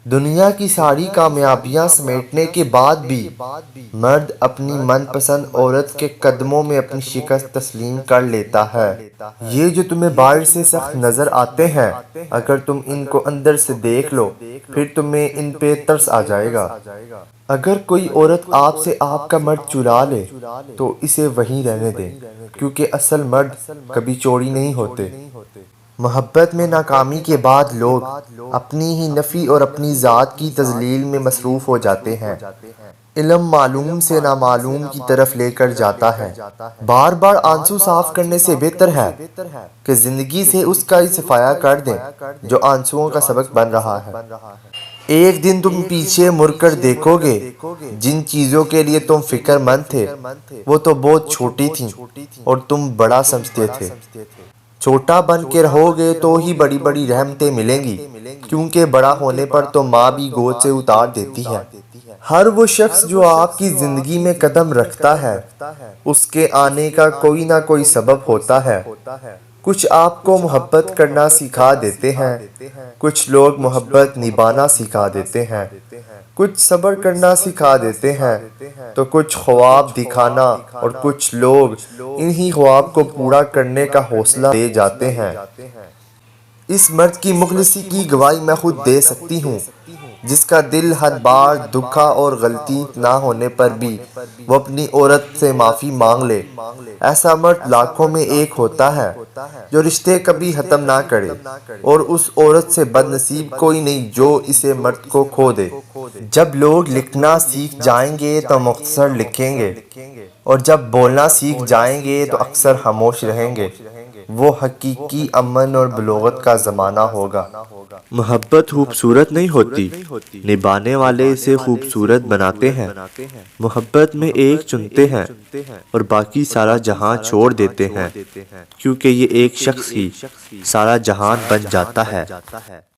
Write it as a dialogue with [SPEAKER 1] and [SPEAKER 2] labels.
[SPEAKER 1] دنیا کی ساری کامیابیاں سمیٹنے کے بعد بھی مرد اپنی من پسند عورت کے قدموں میں اپنی شکست تسلیم کر لیتا ہے۔ یہ جو تمہیں باہر سے سخت نظر آتے ہیں، اگر تم ان کو اندر سے دیکھ لو پھر تمہیں ان پہ ترس آ جائے گا۔ اگر کوئی عورت آپ سے آپ کا مرد چرا لے تو اسے وہیں رہنے دیں، کیونکہ اصل مرد کبھی چوری نہیں ہوتے۔ محبت میں ناکامی کے بعد لوگ اپنی ہی نفی اور اپنی ذات کی تذلیل میں مصروف ہو جاتے ہیں۔ علم معلوم سے نامعلوم کی طرف لے کر جاتا ہے۔ بار بار آنسو صاف کرنے سے بہتر ہے کہ زندگی سے اس کا ہی صفایا کر دیں جو آنسوؤں کا سبب بن رہا ہے۔ ایک دن تم پیچھے مڑ کر دیکھو گے، جن چیزوں کے لیے تم فکر مند تھے وہ تو بہت چھوٹی تھیں اور تم بڑا سمجھتے تھے۔ چھوٹا بن کے رہو گے تو ہی بڑی بڑی رحمتیں ملیں گی، کیونکہ بڑا ہونے پر تو ماں بھی گود سے اتار دیتی ہے۔ ہر وہ شخص جو آپ کی زندگی میں قدم رکھتا ہے، اس کے آنے کا کوئی نہ کوئی سبب ہوتا ہے۔ کچھ آپ کو محبت کرنا سکھا دیتے ہیں، کچھ لوگ محبت نبھانا سکھا دیتے ہیں، کچھ صبر کرنا سکھا دیتے ہیں، تو کچھ خواب دکھانا، اور کچھ لوگ انہی خواب کو پورا کرنے کا حوصلہ دے جاتے ہیں۔ اس مرد کی مخلصی کی گواہی میں خود دے سکتی ہوں، جس کا دل ہر بار دکھا اور غلطی نہ ہونے پر بھی وہ اپنی عورت سے معافی مانگ لے۔ ایسا مرد لاکھوں میں ایک ہوتا ہے جو رشتے کبھی ختم نہ کرے، اور اس عورت سے بد نصیب کوئی نہیں جو اسے مرد کو کھو دے۔ جب لوگ لکھنا سیکھ جائیں گے تو مختصر لکھیں گے، اور جب بولنا سیکھ جائیں گے تو اکثر خاموش رہیں گے۔ وہ حقیقی امن اور بلوغت کا زمانہ ہوگا۔
[SPEAKER 2] محبت خوبصورت نہیں ہوتی، نبھانے والے اسے خوبصورت بناتے ہیں۔ محبت میں ایک چنتے ہیں اور باقی سارا جہاں چھوڑ دیتے ہیں، کیونکہ یہ ایک شخص ہی سارا جہان بن جاتا ہے۔